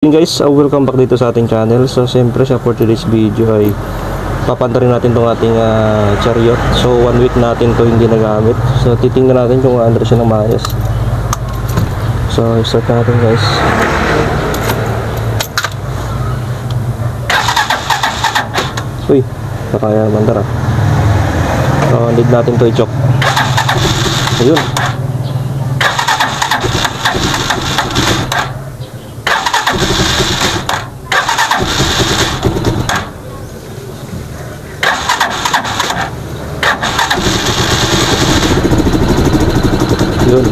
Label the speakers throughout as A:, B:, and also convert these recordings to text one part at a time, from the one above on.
A: Yun guys, welcome back dito sa ating channel. So siyempre siya for today's video ay papandarin natin tong ating chariot. So 1 week natin to hindi nagamit. So titingnan natin kung under siya ng maayos. So start natin guys. Uy, nakaya naman tara. So need natin to i-choke. Ayun. Yun,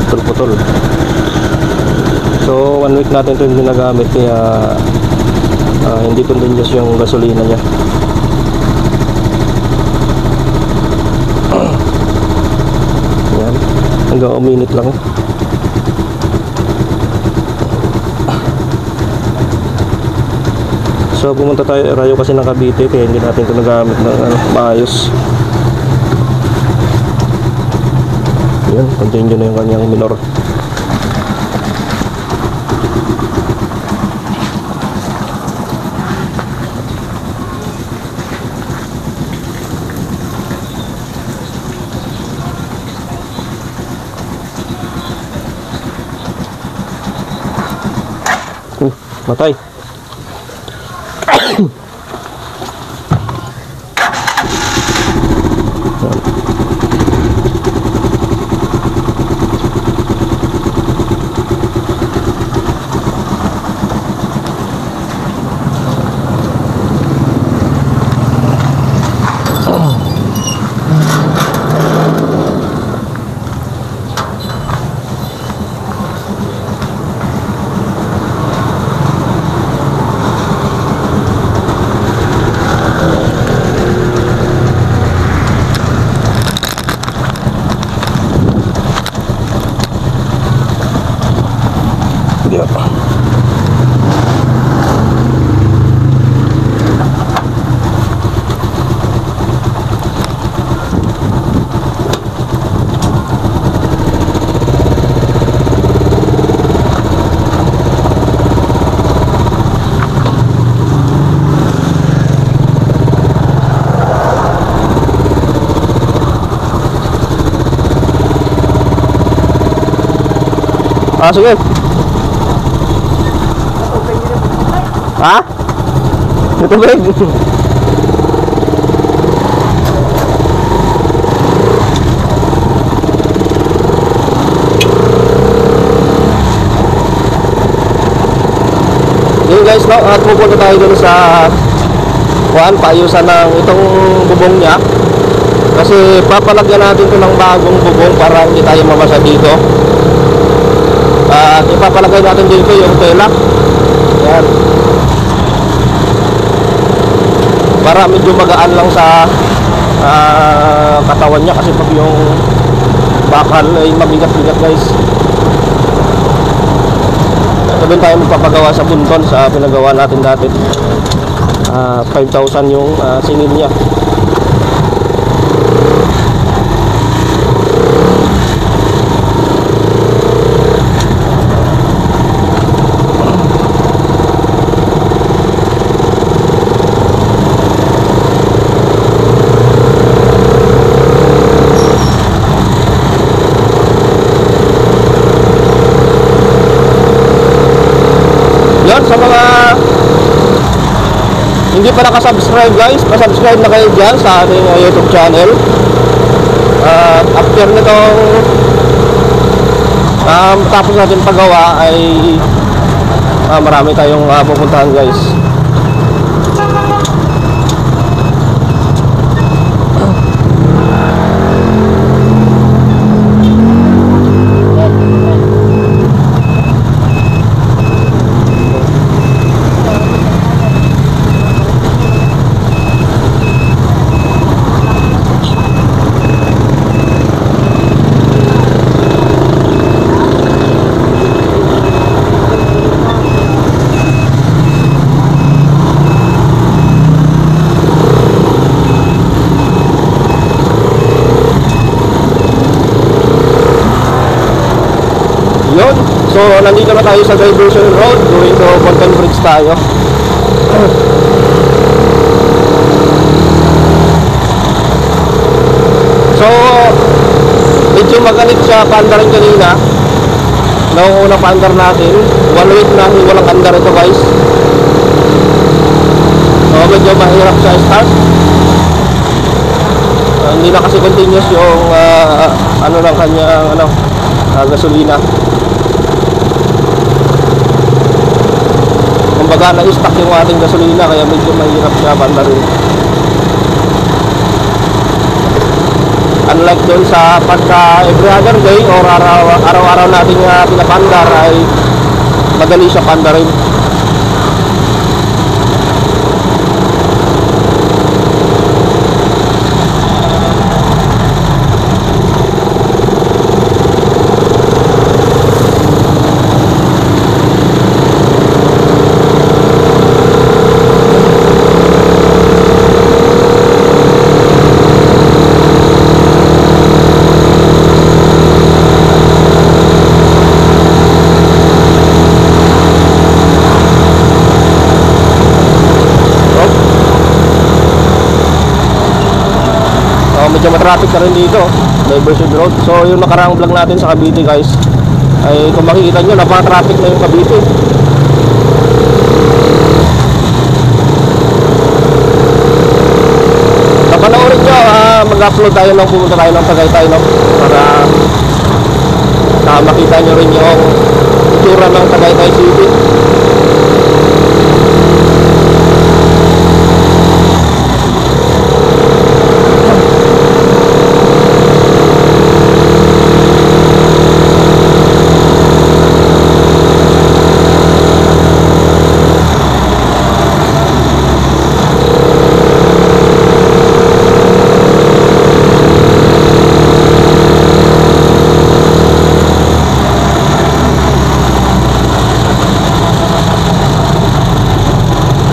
A: putol-putol. So 1 week natin ito hindi nagamit kaya hindi continuous yung gasolina niya. Yan, hanggang uminit lang. So pumunta tayo Rayo kasi ng Cavite kaya hindi natin ito nagamit ng maayos. Yan, continue na yung kanyang minor. Matay. Sige. Ha? Ito ba? Yun guys, no? At pupunta tayo dun sa paayusan ng itong bubong niya. Kasi papalagyan natin ito ng bagong bubong para hindi tayo mamasa dito. At ipapalagay natin dito yung tela. Yan. Para medyo magaan lang sa katawan niya. Kasi pag yung bakal ay mabigat-bigat guys. Ito din tayo magpapagawa sa bunton sa pinagawa natin dati. 5,000 yung singil niya. Sa mga hindi pa nakasubscribe guys, pasubscribe na kayo dyan sa ating YouTube channel. After nitong tapos natin paggawa ay marami tayong pupuntahan guys. So nandito na tayo sa Diversion Road, going to Fountain Bridge tayo. So medyo magalit siya paandar rin kanina. Noong unang paandar natin, 1 week na walang andar ito guys. So medyo mahirap siya start. Hindi na kasi continuous yung ano lang kanyang gasolina. Kumbaga na-stock yung ating gasolina, kaya medyo mahirap siya bandarin. Unlike doon sa pagka every other day or araw-araw natin pinapandar, ay madali siya pandarin. Medyo matraffic na rin dito, Diversion Road. So yung nakaraang vlog natin sa Cavite guys, ay kung makikita nyo, napaka-traffic na yung Cavite. Napanoorin nyo, mag-upload tayo nung pumunta tayo ng Tagaytay, no? Para makita nyo rin yung itsura ng Tagaytay City.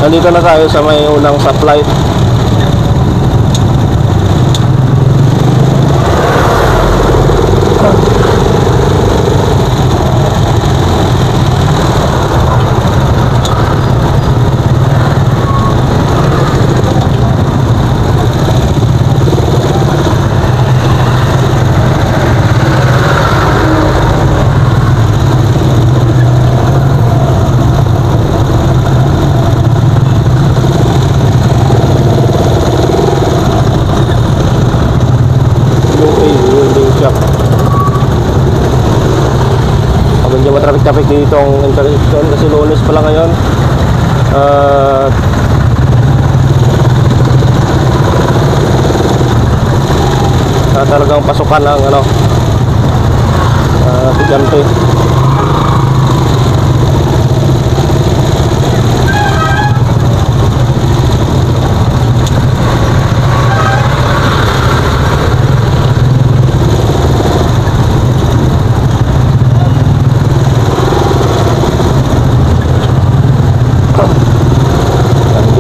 A: Nandito na tayo sa may unang stoplight. Medyo matraffic dito ang intersection kasi Lunes pa lang ngayon. Talagang pasukan ng estudyante.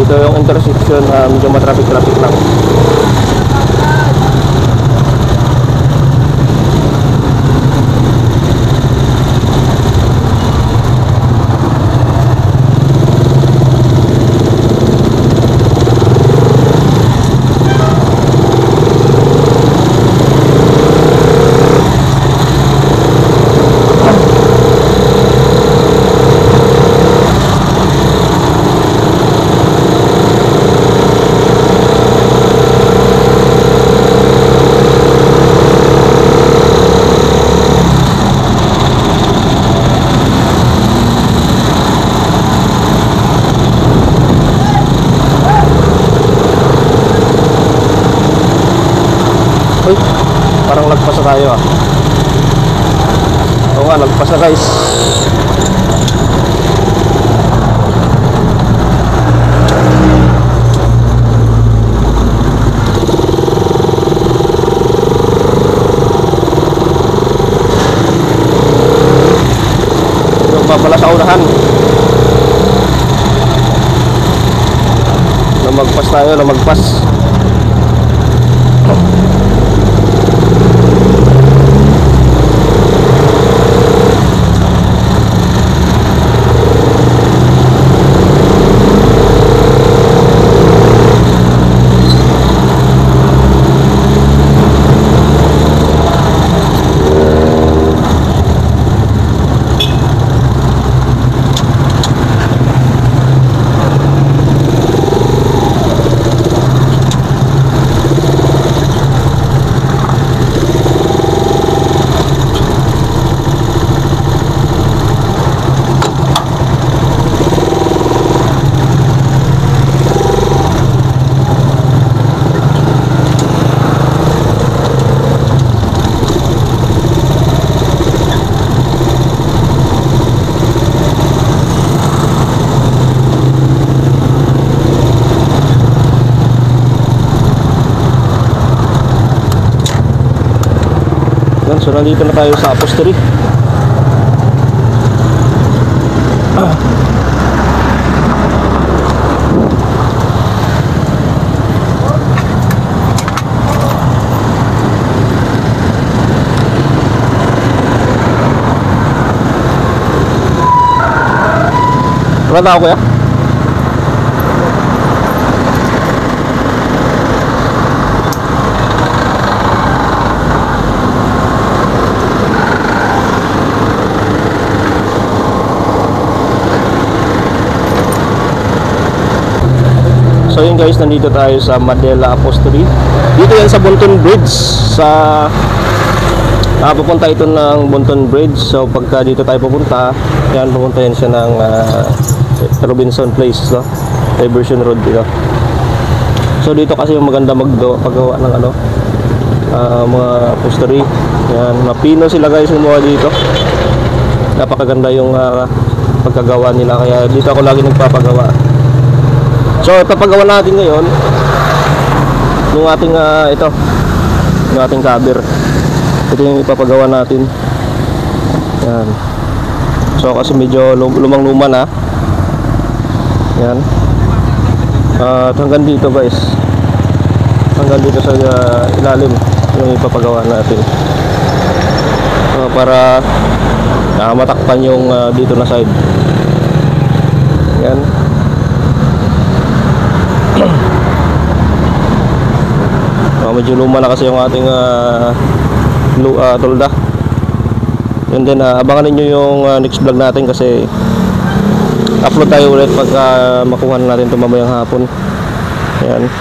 A: Dito yung intersection, medyo matraffic lang. Uy, parang lagpas na tayo Oo nga, lagpas na guys. Yung pa pala sa unahan. Lumagpas tayo, lumagpas. So nandito na tayo sa upholstery. Wala tao kuya? So yun guys, nandito tayo sa Madela Upholstery. Dito yan sa Bonton Bridge. Pupunta ito ng Bonton Bridge. So pagka dito tayo pupunta, yan, pupunta yan siya ng Robinson Place, no? Diversion Road dito. So dito kasi yung maganda paggawa ng mga upholstery. Yan, mapino sila guys gumawa dito. Napakaganda yung pagkagawa nila, kaya dito ako lagi nagpapagawa. So ipapagawa natin ngayon yung ating yung ating cover. Ito yung ipapagawa natin. Yan. So kasi medyo lumang-luma na. Yan. At hanggang dito guys. Hanggang dito sa ilalim yung ipapagawa natin. Para matakpan yung dito na side. Yan. Medyo luma na kasi yung ating tolda. Yun din, abangan niyo yung next vlog natin kasi upload tayo ulit pagka makuha na natin ito mamayang hapon. Ayan.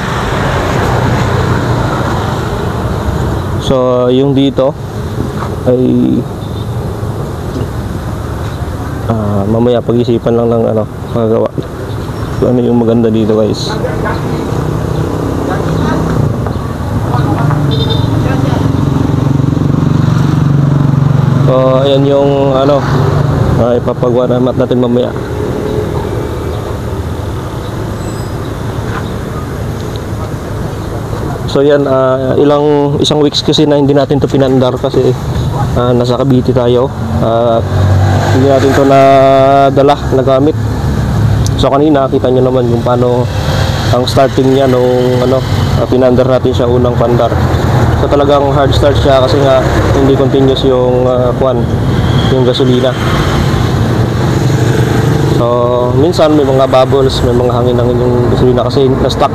A: So yung dito ay mamaya pag-isipan lang ng magagawa. So ano yung maganda dito guys. So ayan yung ipapagawa natin mamaya. So yan, isang weeks kasi na hindi natin to pinandar kasi nasa Cavite tayo. Hindi natin to nagamit. So kanina kita nyo naman yung paano ang starting niya nung pinandar natin siya unang pandar. So talagang hard start siya kasi nga hindi continuous yung yung gasolina. So minsan may mga bubbles, may mga hangin-hangin yung gasolina kasi na-stuck.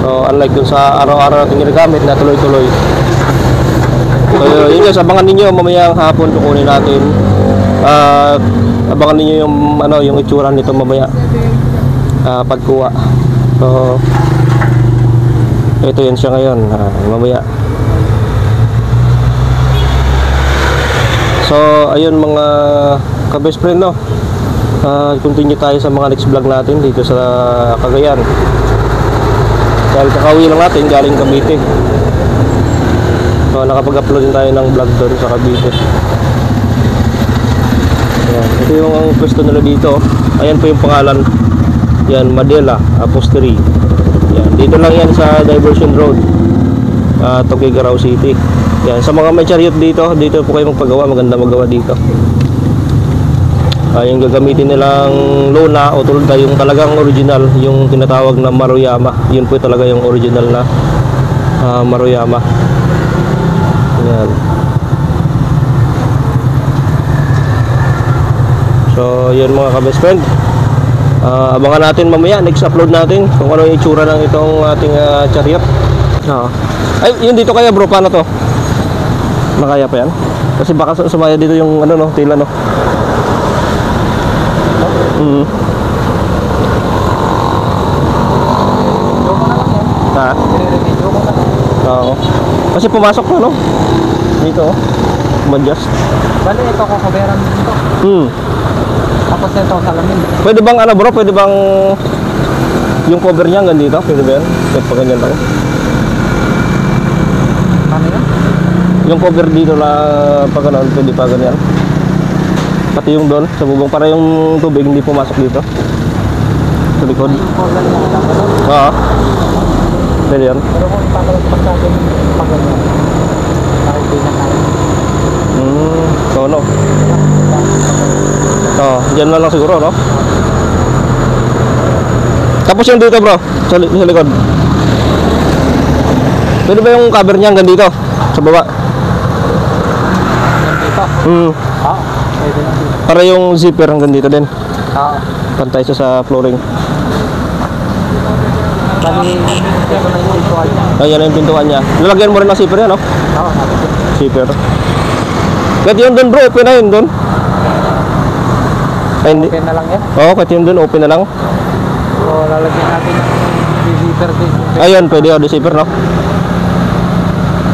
A: So unlike dun sa araw-araw natin ginagamit na tuloy-tuloy. So yun guys, abangan ninyo mamayang hapon kukunin natin. Abangan ninyo yung itsura nito mamaya pagkuha. So ito yan siya ngayon, mamaya. So ayun mga ka-best friend, no? Continue tayo sa mga next vlog natin dito sa Cagayan. Dahil kakauwi lang natin galing Cavite. So nakapag-upload din tayo ng vlog doon sa Cavite. Ayan. Ito yung pwesto nila dito. Ayan po yung pangalan. Yan, Madela Upholstery. Yan, dito lang yan sa Diversion Road, Tuguegarao City. Yan, sa mga may chariot dito po kayo magpagawa, maganda magawa dito. Yung gagamitin nilang lona o tulda, yung talagang original, yung tinatawag na Maruyama. Yun po talaga yung original na Maruyama. Yan. So yun mga ka-best friend, abangan natin mamaya next upload natin kung ano yung itsura ng itong ating chariot. Ay yun dito kaya bro, paano to? Makaya pa yan? Kasi baka sumaya dito yung tila no. Ha? Oo. Kasi pumasok na no? Dito oh. Madjust.
B: Bali ito kukuberan dito. Tapos ito salamin.
A: Pwede bang bro? Pwede bang yung cover niya hanggang dito? Pwede ba yan? Kahit pa ganyan lang.
B: Ano yan?
A: Yung cover dito na pag pwede pa ganyan. Pati yung doon sa bubong para yung tubig hindi pumasok dito. Sa likod. Oo. Pwede yan.
B: Pero kung ipapalagpas natin pag ganyan, bakit di na tayo?
A: Oo, no? Oo, dyan na lang siguro, no? Tapos yung dito bro, sa likod. Pwede ba yung cover niya hanggang dito? Sa baba?
B: Dito? Oo, pwede na dito.
A: Para yung zipper hanggang dito din.
B: Oo.
A: Pantay siya sa flooring.
B: Bali, yan mo na yung pintuan niya.
A: Ayan yung pintuan niya. Lalagyan mo rin ng zipper yan, no?
B: Oo, nakikita.
A: Zipper. Kahit yun dun bro, open na yun dun. Ay, hindi.
B: Okay na lang yan.
A: Oo, kahit yun dun, open na lang.
B: So, lalagyan natin yung zipper din.
A: Ayun, pwede o, zipper, no?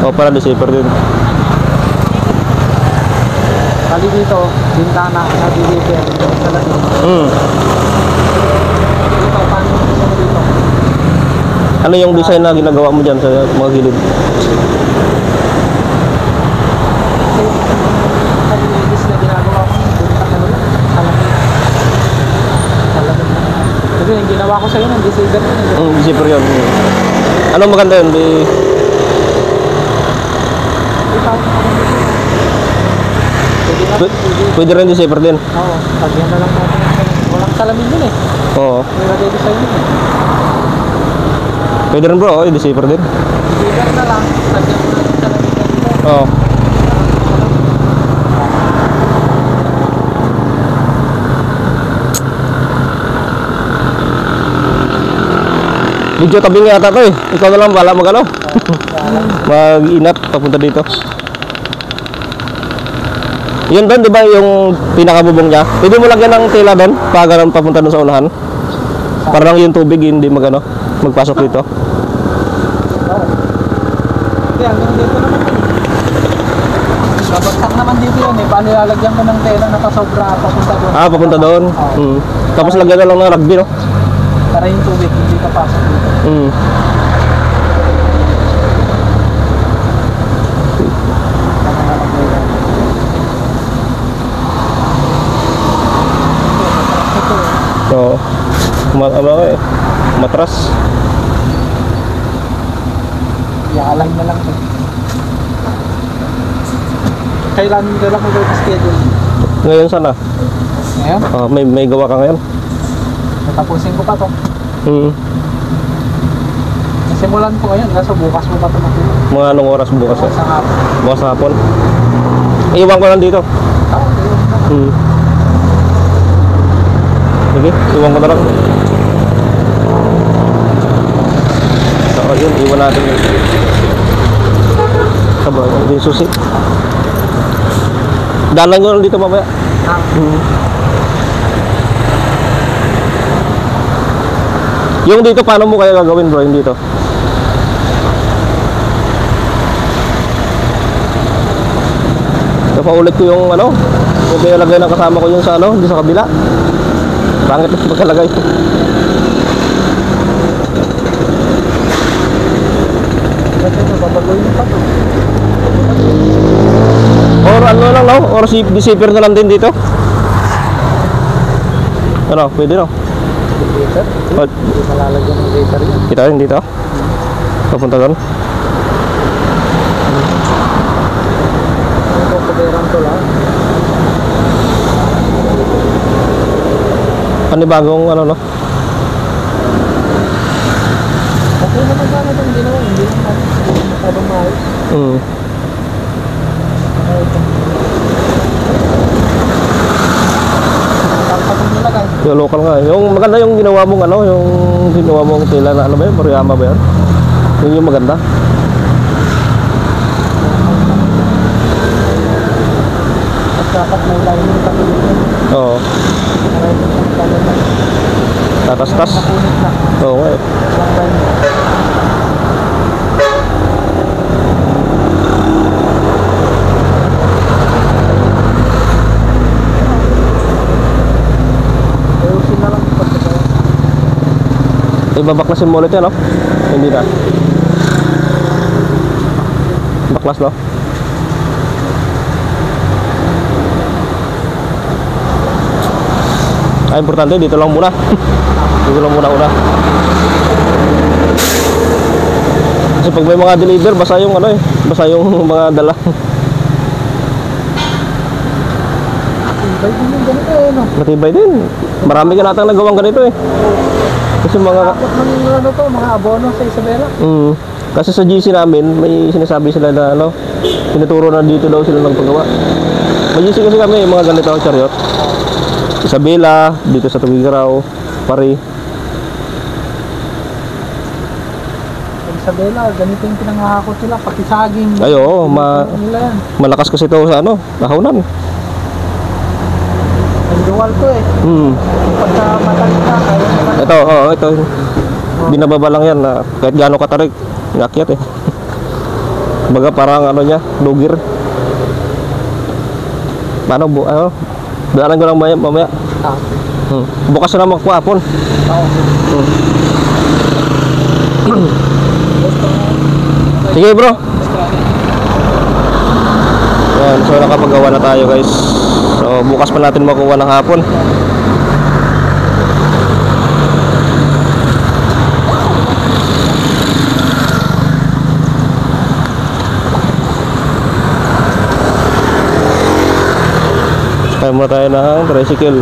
A: O, para zipper din.
B: Bali dito, bintana na zipper. Sa lagi. Dito, paano yung gusto mo dito?
A: Ano yung design na ginagawa mo dyan sa mga gilid?
B: Kasi ladies na ginagawa ko, bunta ka nila. Talagang kasi yung ginawa ko sa'yo, yung zipper yun.
A: Zipper yun. Anong maganda yun? Pwede rin zipper din.
B: Oo, lagyan na lang natin. Walang salamin yun eh.
A: Oo.
B: Nilagay ko sa'yo yun eh.
A: Pwede rin bro, zipper din.
B: Zipper na lang, lagyan mo lang yung salamin na dito.
A: Oo. Video tabing yata to eh. Ikaw na lang bala mag-ano. Mag-inat papunta dito. Yun doon, di ba yung pinakabubong niya? Pwede mo lagyan ng tela doon, pag ganun papunta doon sa unahan. Para lang yung tubig hindi magpasok dito.
B: Hindi, hanggang dito naman. Babagsak naman dito yun eh. Paano lalagyan ko ng tela na kasobra papunta doon?
A: Ah, papunta doon. Tapos lagyan na lang ng rugby, no?
B: Para yung tubig hindi kapasok dito.
A: So, matras.
B: Iakalay na lang eh. Kailan mo ba schedule?
A: Ngayon sana.
B: Ngayon?
A: May gawa ka ngayon.
B: Natapusin ko pa to. Nasimulan ko ngayon, kaso bukas mo pa ito matulog.
A: Mga anong oras bukas?
B: Bukas sa hapon.
A: Bukas sa hapon. Iwan ko lang dito.
B: Oo, ayun.
A: Sige, iwan ko na lang. So, yun, iwan natin yun. Sabay, yung susi. Dalan ko lang dito mamaya. Yung dito, paano mo kaya gagawin bro, yung dito? Napaulit ko yung yung pinalagay ng kasama ko yung sa di sa kabila. Pangit na pagkalagay.
B: Kasi babagoyin pa to.
A: Or ano lang no? Or zipper na lang din dito. Ano, pwede no?
B: Zipper? Hindi malalagyan ng zipper yun.
A: Kita rin dito. Papunta doon.
B: Ano kung kaberan to lang?
A: Panibagong no?
B: Okay naman sana itong ginawa. Hindi naman masyadong mahal. Tapos nilagay.
A: Yung local nga. Yung maganda yung ginawa mong yung ginawa mong tela na ba yun? Moriyama ba yun? Yun yung maganda.
B: At dapat may lining pa dito.
A: Oo. Tatas-tas.
B: Napunit na.
A: Oo nga eh.
B: Walang lining. Ayusin na lang yung pagkakaya.
A: Ibabaklasin mo ulit yan, no? Hindi na. Baklas, no? Ay, importante, dito lang muna. Dito lang muna. Kasi pag may mga deliver, basa yung basa yung mga dala.
B: Matibay din yung ganito eh, no?
A: Matibay din. Marami ka natang nagawang ganito eh. Kasi mga...
B: Tapos ng ano to, mga abono sa Isabela.
A: Kasi sa GC namin, may sinasabi sila na ano, tinuturo na dito daw sila nagpagawa. May GC kasi kami, mga ganito ang chariot. Isabela, dito sa Tugigaraw, Pari.
B: Sa Isabela, ganito yung pinangahakot sila, pati saging.
A: Ay oo,
B: Nila yan.
A: malakas kasi ito sa ano, nahunan.
B: Ang dual to eh. Pagka matarik na, kaya naman.
A: Ito, ito. Binababa lang yan na kahit gaano katarik, inakyat eh. Baga parang ano niya, lugir. Paano, daanan ko lang mamaya.
B: Ah,
A: Bukas na naman hapon.
B: oo.
A: Sige bro. Yan, so nakapagawa na tayo guys. So bukas pa natin makuha ng hapon. Kaya muna tayo ng tricycle.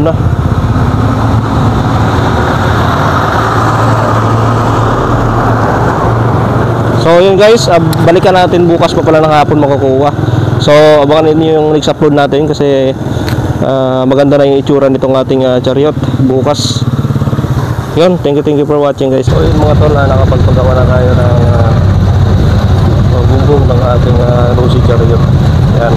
A: Na. So yun guys, balikan natin bukas pa pala ng hapon makukuha. So abangan niyo yung next upload natin kasi maganda na yung itsura nitong ating chariot bukas. Yun, thank you for watching guys. So yun mga tol, nakapagpagawa na tayo ng bumbong ng ating Rosy chariot. Yan.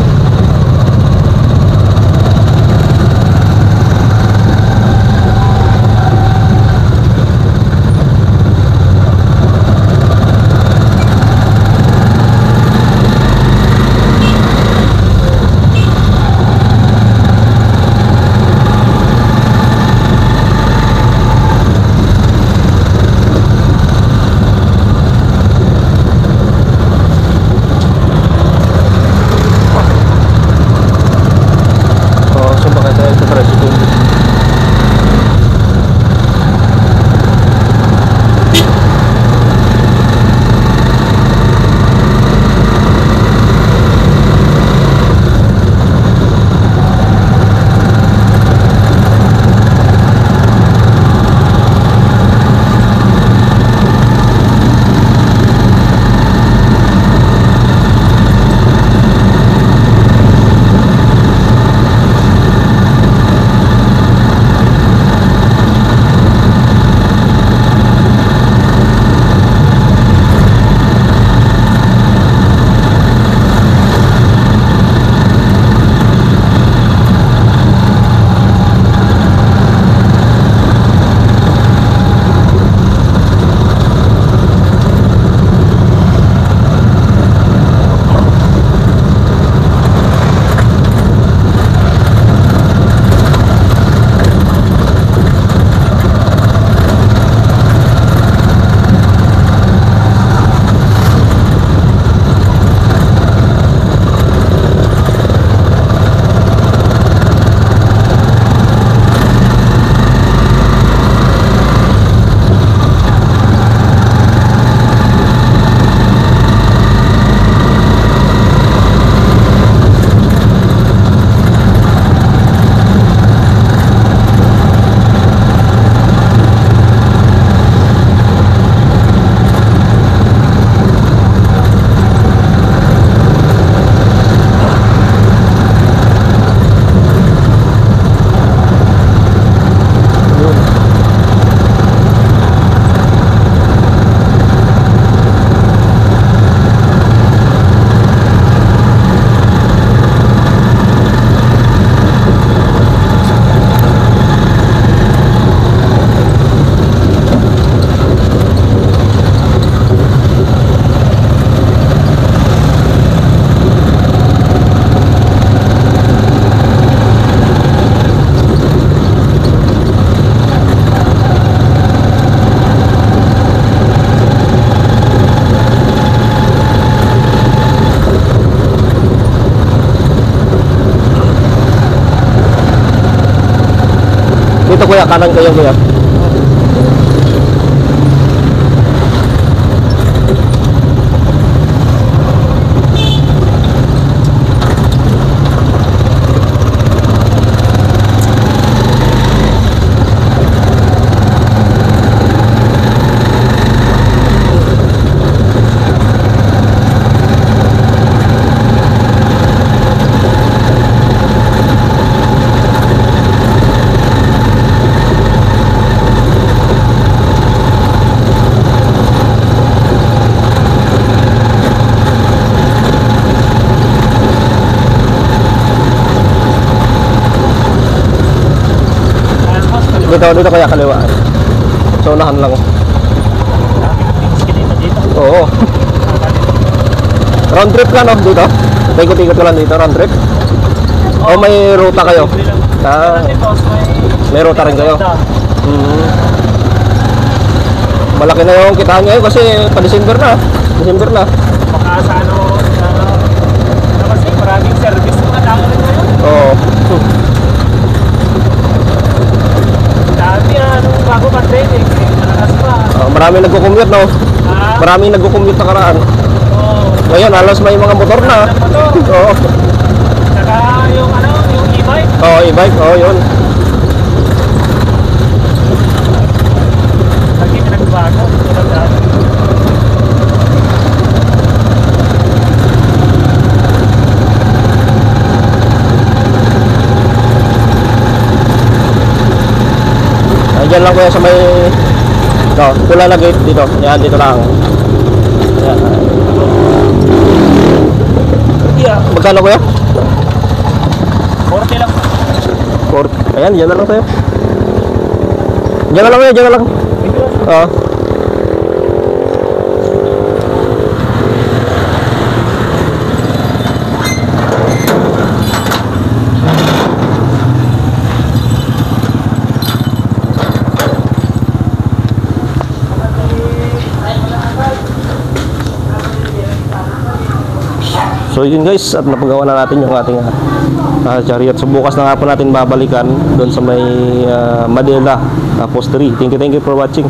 A: kuya, kanan kayo kuya. Dito kaya kaliwa. So unahan lang. Oo. Round trip ka no dito? Ikot-ikot ka lang dito, round trip? O may ruta kayo? Ah, may ruta rin kayo? Malaki na yung kitaan ngayon kasi pa-December na. December na.
B: Baka sa ano kasi maraming service mga tao rin ngayon.
A: Oo.
B: Dati nung bago pandemic, malakas pa.
A: Maraming nagko-commute no? Maraming nagko-commute na karaan. Ngayon halos may mga motor na.
B: Motor.
A: Oo.
B: Saka yung yung e-bike.
A: Oo, e-bike. Oo, yun.
B: Lagi na nagbago. Tulad dati.
A: Diyan lang kuya sa may pula na gate dito. Yan, dito lang. Yan. Yeah. Magkano kuya?
B: 40 lang.
A: 40. Ayan, diyan na lang tayo. Diyan na lang kuya, diyan na lang. Oo. So yun guys, at napagawa na natin yung ating chariot. So bukas na nga po natin babalikan doon sa may Manila Postery. Thank you for watching.